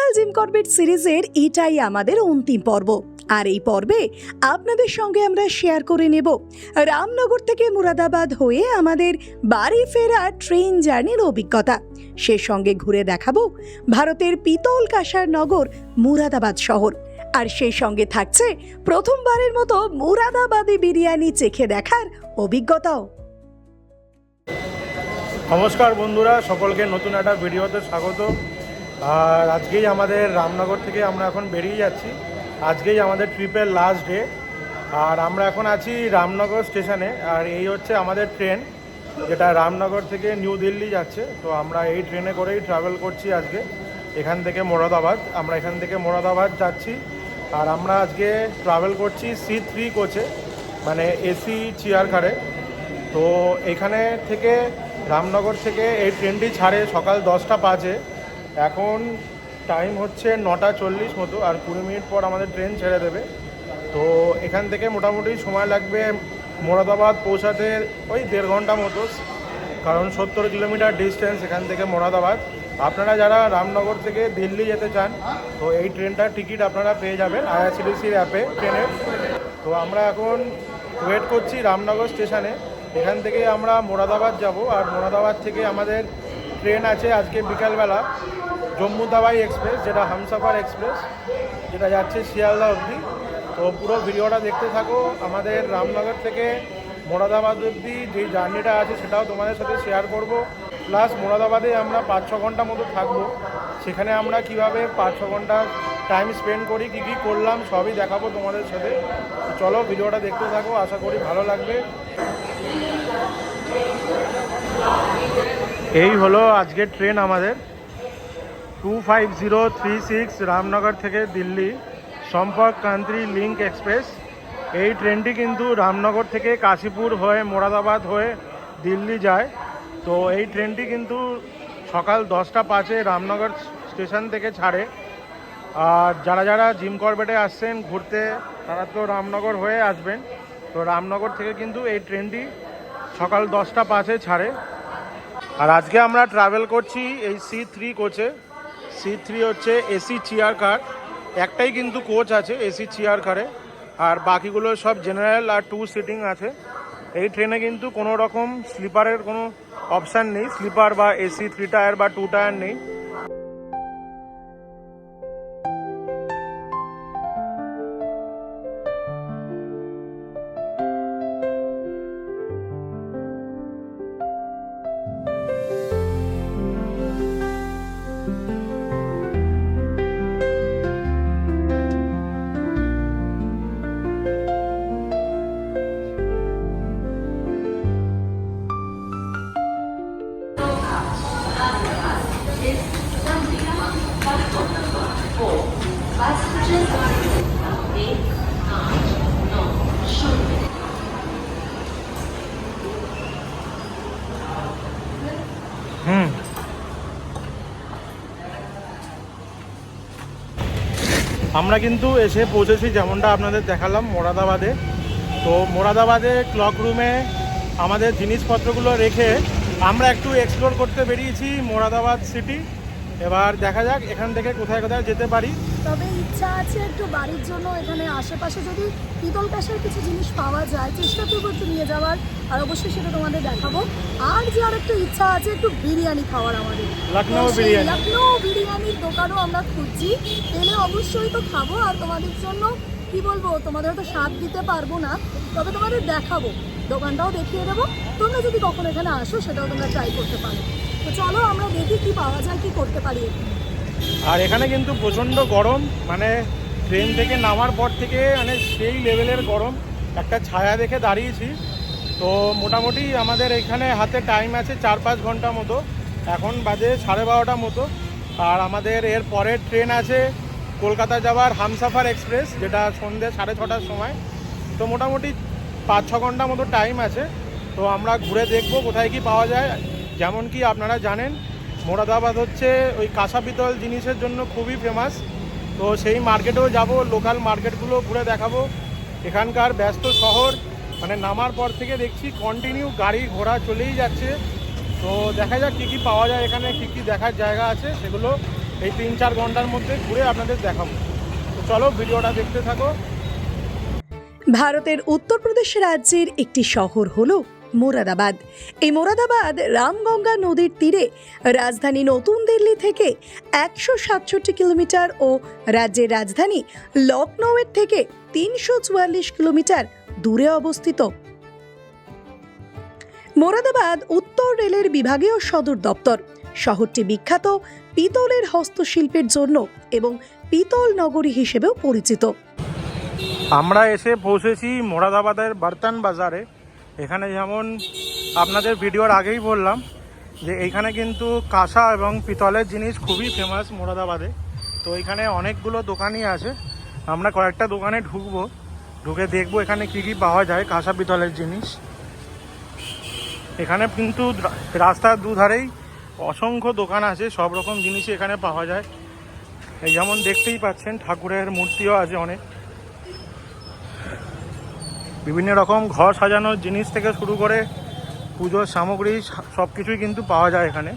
Local Jim Corbett সিরিজের এটাই আমাদের অন্তিম পর্ব। আর এই পর্বে আপনাদের সঙ্গে আমরা শেয়ার করে নেব রামনগর থেকে মুরাদাবাদ হয়ে আমাদের বাড়ি ফেরা ট্রেন জার্নির অভিজ্ঞতা। সে সঙ্গে ঘুরে দেখাবো ভারতের পিতল কাঁসার নগর মুরাদাবাদ শহর। আর সেই সঙ্গে থাকছে প্রথমবারের মতো মুরাদাবাদি বিরিয়ানি চেখে দেখার অভিজ্ঞতাও। নমস্কার বন্ধুরা, সকলকে নতুন একটা ভিডিওতে স্বাগত। আর আজকেই আমাদের রামনগর থেকে আমরা এখন বেরিয়ে যাচ্ছি। আজকেই আমাদের ট্রিপের লাস্ট ডে। আর আমরা এখন আছি রামনগর স্টেশনে। আর এই হচ্ছে আমাদের ট্রেন, যেটা রামনগর থেকে নিউ দিল্লি যাচ্ছে। তো আমরা এই ট্রেনে করেই ট্রাভেল করছি আজকে, এখান থেকে মোরাদাবাদ। আমরা এখান থেকে মোরাদাবাদ যাচ্ছি। আর আমরা আজকে ট্রাভেল করছি C3 কোচে, মানে এসি চেয়ার কারে। তো এখানে থেকে রামনগর থেকে এই ট্রেনটি ছাড়ে সকাল 10টা 5-এ। এখন টাইম হচ্ছে 9টা 40 মতো, আর 20 মিনিট পর আমাদের ট্রেন ছেড়ে দেবে। তো এখান থেকে মোটামুটি সময় লাগবে মোরাদাবাদ পৌঁছাতে ওই 1.5 ঘন্টা মতো, কারণ 70 কিলোমিটার ডিস্টেন্স এখান থেকে মোরাদাবাদ। আপনারা যারা রামনগর থেকে দিল্লি যেতে চান, তো এই ট্রেনটার টিকিট আপনারা পেয়ে যাবেন IRCTCর অ্যাপে ট্রেনের। তো আমরা এখন ওয়েট করছি রামনগর স্টেশনে। এখান থেকে আমরা মোরাদাবাদ যাব। আর মোরাদাবাদ থেকে আমাদের ট্রেন আছে আজকে বিকালবেলা জম্মু তাওয়াই এক্সপ্রেস, যেটা হামসাফার এক্সপ্রেস, যেটা যাচ্ছে শিয়ালদা অবধি। তো পুরো ভিডিওটা দেখতে থাকো। আমাদের রামনগর থেকে মোরাদাবাদ অবধি যে জার্নিটা আছে সেটাও তোমাদের সাথে শেয়ার করব। প্লাস মোরাদাবাদে আমরা 5-6 ঘন্টা মতো থাকবো। সেখানে আমরা কিভাবে 5-6 ঘন্টা টাইম স্পেন্ড করি, কী কী করলাম, সবই দেখাবো তোমাদের সাথে। চলো ভিডিওটা দেখতে থাকো, আশা করি ভালো লাগবে। এই হলো আজকের ট্রেন আমাদের 25036 রামনগর থেকে দিল্লি সম্পর্ক ক্রান্তি লিঙ্ক এক্সপ্রেস। এই ট্রেনটি কিন্তু রামনগর থেকে কাশীপুর হয়ে মোরাদাবাদ হয়ে দিল্লি যায়। তো এই ট্রেনটি কিন্তু সকাল 10টা 5-এ রামনগর স্টেশন থেকে ছাড়ে। আর যারা যারা জিম করবেটে আসছেন ঘুরতে, তারা তো রামনগর হয়ে আসবেন। তো রামনগর থেকে কিন্তু এই ট্রেনটি সকাল 10টা 5-এ ছাড়ে। আর আজকে আমরা ট্রাভেল করছি এই C3 কোচে। C3 হচ্ছে এসি চেয়ার কার, একটাই কিন্তু কোচ আছে এসি চেয়ার কারে, আর বাকিগুলো সব জেনারেল আর 2 সিটিং আছে। এই ট্রেনে কিন্তু কোনো রকম স্লিপারের কোনো অপশান নেই, স্লিপার বা এসি 3 টায়ার বা 2 টায়ার নেই। আমরা কিন্তু এসে পৌঁছেছি, যেমনটা আপনাদের দেখালাম, মোরাদাবাদে। তো মোরাদাবাদে ক্লক রুমে আমাদের জিনিসপত্রগুলো রেখে আমরা একটু এক্সপ্লোর করতে বেরিয়েছি মোরাদাবাদ সিটি। এবার দেখা যাক এখান থেকে কোথায় কোথায় যেতে পারি। তবে ইচ্ছা আছে একটু বাড়ির জন্য এখানে আশেপাশে যদি পিতল কাঁসার কিছু জিনিস পাওয়া যায়, চেষ্টা করবো একটু নিয়ে যাওয়ার। আর অবশ্যই সেটা তোমাদের দেখাবো। আর যে আর একটু ইচ্ছা আছে একটু বিরিয়ানি খাওয়ার আমাদের, লখনৌ বিরিয়ানির দোকানও আমরা খুঁজছি। পেলে অবশ্যই তো খাবো। আর তোমাদের জন্য কি বলবো, তোমাদের হয়তো স্বাদ দিতে পারবো না, তবে তোমাদের দেখাবো, দোকানটাও দেখিয়ে দেবো। তোমরা যদি কখনো এখানে আসো সেটাও তোমরা ট্রাই করতে পারো। তো চলো আমরা দেখি কি পাওয়া যায়, কি করতে পারি এখানে। আর এখানে কিন্তু প্রচণ্ড গরম, মানে ট্রেন থেকে নামার পর থেকে মানে সেই লেভেলের গরম। একটা ছায়া দেখে দাঁড়িয়েছি। তো মোটামুটি আমাদের এখানে হাতে টাইম আছে 4-5 ঘন্টা মতো। এখন বাজে 12:30 মতো। আর আমাদের এর পরের ট্রেন আছে কলকাতা যাওয়ার হামসাফার এক্সপ্রেস, যেটা সন্ধ্যে 6:30টার সময়। তো মোটামুটি 5-6 ঘন্টা মতো টাইম আছে। তো আমরা ঘুরে দেখব কোথায় কি পাওয়া যায়। যেমন কি আপনারা জানেন, মোরাদাবাদ হচ্ছে ওই কাঁসা পিতল জিনিসের জন্য খুবই ফেমাস। তো সেই মার্কেটেও যাব, লোকাল মার্কেটগুলো ঘুরে দেখাবো। এখানকার ব্যস্ত শহর, মানে নামার পর থেকে দেখছি কন্টিনিউ গাড়ি ঘোড়া চলেই যাচ্ছে। তো দেখা যাক কী কী পাওয়া যায় এখানে, কী কী দেখার জায়গা আছে সেগুলো এই 3-4 ঘন্টার মধ্যে ঘুরে আপনাদের দেখাবো। তো চলো ভিডিওটা দেখতে থাকো। ভারতের উত্তরপ্রদেশ রাজ্যের একটি শহর হলো মোরাদাবাদ। এই মোরাদাবাদ রামগঙ্গা নদীর তীরে রাজধানী নতুন দিল্লি থেকে 167 কিলোমিটার ও রাজ্যের রাজধানী লখনৌয়ের থেকে 344 কিলোমিটার দূরে অবস্থিত। মোরাদাবাদ উত্তর রেলের বিভাগীয় সদর দপ্তর। শহরটি বিখ্যাত পিতলের হস্তশিল্পের জন্য এবং পিতল নগরী হিসেবেও পরিচিত। আমরা এসে পৌঁছেছি মোরাদাবাদের বর্তন বাজারে। এখানে যেমন আপনাদের ভিডিওর আগেই বললাম যে এইখানে কিন্তু কাঁসা এবং পিতলের জিনিস খুবই ফেমাস মোরাদাবাদে। তো এখানে অনেকগুলো দোকানই আছে, আমরা কয়েকটা দোকানে ঢুকবো, ঢুকে দেখবো এখানে কি কি পাওয়া যায় কাঁসা পিতলের জিনিস। এখানে কিন্তু রাস্তার দুধারেই অসংখ্য দোকান আছে, সব রকম জিনিসই এখানে পাওয়া যায়। এই যেমন দেখতেই পাচ্ছেন ঠাকুরের মূর্তিও আছে অনেক, বিভিন্ন রকম ঘর সাজানোর জিনিস থেকে শুরু করে পুজোর সামগ্রী সব কিছুই কিন্তু পাওয়া যায় এখানে।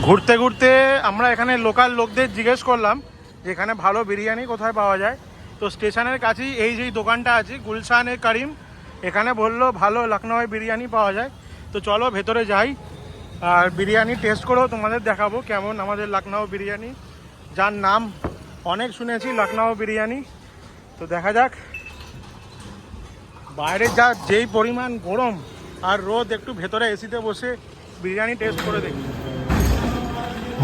ঘুরতে ঘুরতে আমরা এখানে লোকাল লোকদের জিজ্ঞেস করলাম যে এখানে ভালো বিরিয়ানি কোথায় পাওয়া যায়। তো স্টেশনের কাছেই এই যেই দোকানটা আছে গুলশানে করিম, এখানে বললো ভালো লখনউয়ের বিরিয়ানি পাওয়া যায়। তো চলো ভেতরে যাই আর বিরিয়ানি টেস্ট করেও তোমাদের দেখাবো কেমন আমাদের লখনউ বিরিয়ানি, যার নাম অনেক শুনেছি লখনউ বিরিয়ানি। তো দেখা যাক। বাইরে যেই পরিমাণ গরম আর রোদ, একটু ভেতরে এসিতে বসে বিরিয়ানি টেস্ট করে দেখি।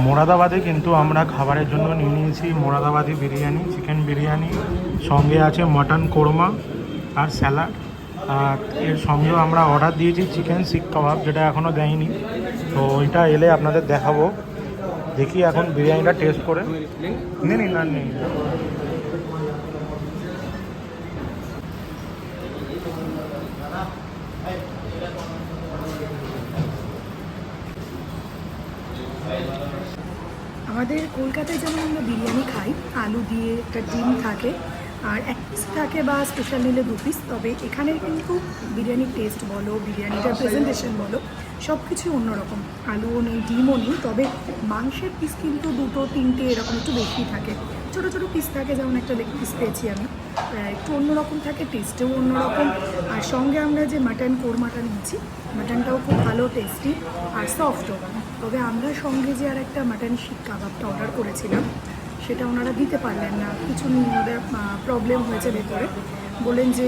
মোরাদাবাদে কিন্তু আমরা খাবারের জন্য নিয়ে নিয়েছি মোরাদাবাদি বিরিয়ানি, চিকেন বিরিয়ানি, সঙ্গে আছে মটন কোরমা আর স্যালাড। আর এর সঙ্গেও আমরা অর্ডার দিয়েছি চিকেন শিক কাবাব, যেটা এখনও দেয়নি। তো ওইটা এলে আপনাদের দেখাবো। দেখি এখন বিরিয়ানিটা টেস্ট করে নেই। আমাদের কলকাতায় যেমন আমরা বিরিয়ানি খাই, আলু দিয়ে একটা ডিম থাকে আর এক পিস থাকে বা স্পেশাল নিলে 2 পিস, তবে এখানে কিন্তু বিরিয়ানির টেস্ট বলো, বিরিয়ানিটার প্রেজেন্টেশন বলো, সব কিছুই অন্যরকম। আলুও নেই, ডিমও নেই, তবে মাংসের পিস কিন্তু 2-3টে এরকম একটু বেশি থাকে। ছোটো ছোটো পিস থাকে, যেমন একটা লেগ পিস পেয়েছি আমি, একটু অন্যরকম থাকে, টেস্টেও অন্যরকম। আর সঙ্গে আমরা যে মাটন কোরমাটা নিচ্ছি, মাটনটাও খুব ভালো টেস্টি আর সফটও। তবে আমরা সঙ্গে যে আর একটা মাটন শিক কাবাবটা অর্ডার করেছিলাম, সেটা ওনারা দিতে পারলেন না, কিছু ওদের প্রবলেম হয়েছে ভেতরে। বলেন যে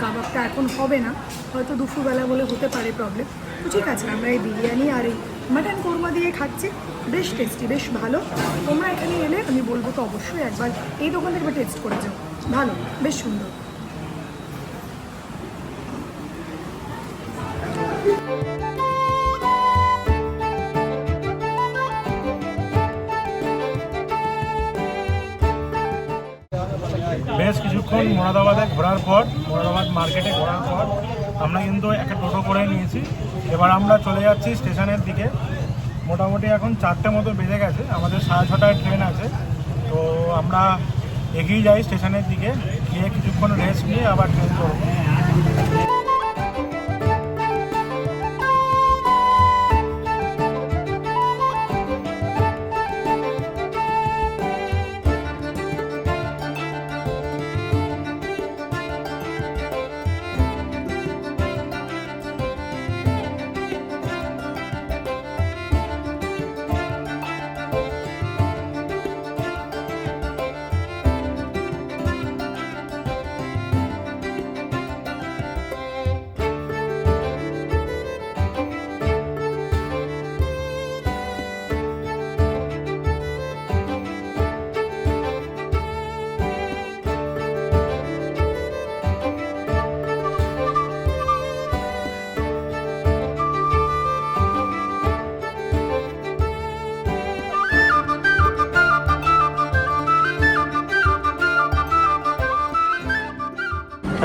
কাবাবটা এখন হবে না, হয়তো দুপুরবেলা বলে হতে পারে প্রবলেম। তো ঠিক আছে, আমরা এই বিরিয়ানি আর এই মাটন কোরমা দিয়ে খাচ্ছি, বেশ টেস্টি, বেশ ভালো। তোমরা এখানে এলে আমি বলবো তো অবশ্যই একবার এই দোকান থেকে টেস্ট করে যাও, ভালো, বেশ সুন্দর। বেশ কিছুক্ষণ মোরাদাবাদে ঘোরার পর, মোরাদাবাদ মার্কেটে ঘোরার পর আমরা কিন্তু একটা টোটো করে নিয়েছি। এবার আমরা চলে যাচ্ছি স্টেশনের দিকে। মোটামুটি এখন 4টে মতো বেজে গেছে, আমাদের 6:30টায় ট্রেন আছে। তো আমরা এগিয়ে যাই স্টেশনের দিকে, গিয়ে কিছুক্ষণ রেস্ট নিয়ে আবার ট্রেন ধরবো।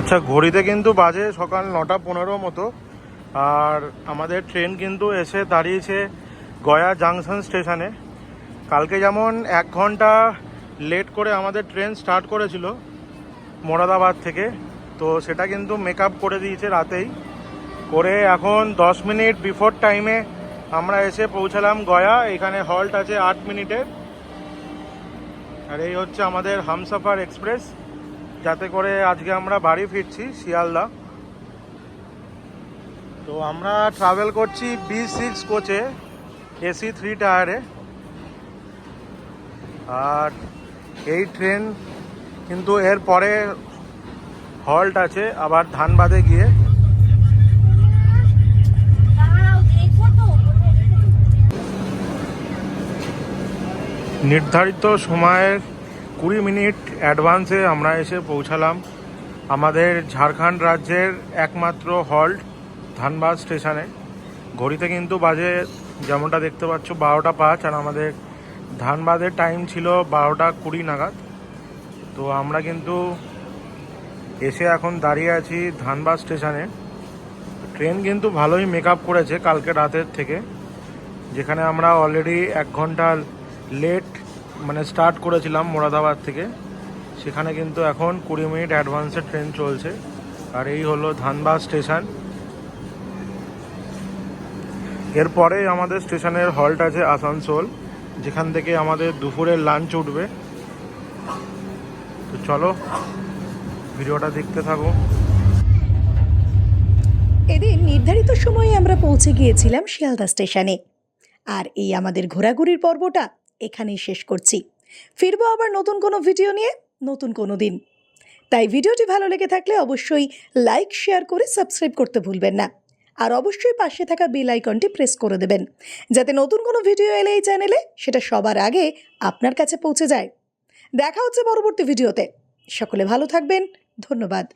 আচ্ছা, ঘড়িতে কিন্তু বাজে সকাল 9:15 মতো। আর আমাদের ট্রেন কিন্তু এসে দাঁড়িয়েছে গয়া জাংশন স্টেশনে। কালকে যেমন 1 ঘন্টা লেট করে আমাদের ট্রেন স্টার্ট করেছিল মোরাদাবাদ থেকে, তো সেটা কিন্তু মেকআপ করে দিয়েছে রাতেই করে। এখন 10 মিনিট বিফোর টাইমে আমরা এসে পৌঁছালাম গয়া। এখানে হল্ট আছে 8 মিনিটের। আর এই হচ্ছে আমাদের হামসফর এক্সপ্রেস, যাতে করে আজকে আমরা বাড়ি ফিরছি শিয়ালদা। তো আমরা ট্রাভেল করছি B6 কোচে, AC 3 টায়ারে। আর এই ট্রেন কিন্তু এর পরে হল্ট আছে আবার ধানবাদে গিয়ে। নির্ধারিত সময়ের 20 মিনিট অ্যাডভান্সে আমরা এসে পৌঁছালাম আমাদের ঝাড়খণ্ড রাজ্যের একমাত্র হল্ট ধানবাদ স্টেশনে। ঘড়িতে কিন্তু বাজে যেমনটা দেখতে পাচ্ছ 12:05, আর আমাদের ধানবাদের টাইম ছিল 12:20 নাগাদ। তো আমরা কিন্তু এসে এখন দাঁড়িয়ে আছি ধানবাদ স্টেশনে। ট্রেন কিন্তু ভালোই মেকআপ করেছে কালকে রাতের থেকে, যেখানে আমরা অলরেডি 1 ঘন্টা লেট মানে স্টার্ট করেছিলাম মোরাদাবাদ থেকে, সেখানে কিন্তু এখন 20 মিনিট অ্যাডভান্সে ট্রেন চলছে। আর এই হলো ধানবাদ স্টেশন। এরপরে আমাদের স্টেশনের হল্ট আছে আসানসোল, যেখান থেকে আমাদের দুপুরের লাঞ্চ উঠবে। তো চলো ভিডিওটা দেখতে থাকো। এদিন নির্ধারিত সময়ে আমরা পৌঁছে গিয়েছিলাম শিয়ালদা স্টেশনে। আর এই আমাদের ঘোরাঘুরির পর্বটা এখানেই শেষ করছি। ফিরবো আবার নতুন কোনো ভিডিও নিয়ে নতুন কোনো দিন। তাই ভিডিওটি ভালো লেগে থাকলে অবশ্যই লাইক, শেয়ার করে সাবস্ক্রাইব করতে ভুলবেন না। আর অবশ্যই পাশে থাকা বেল আইকনটি প্রেস করে দেবেন, যাতে নতুন কোনো ভিডিও এলে এই চ্যানেলে সেটা সবার আগে আপনার কাছে পৌঁছে যায়। দেখা হচ্ছে পরবর্তী ভিডিওতে। সকলে ভালো থাকবেন। ধন্যবাদ।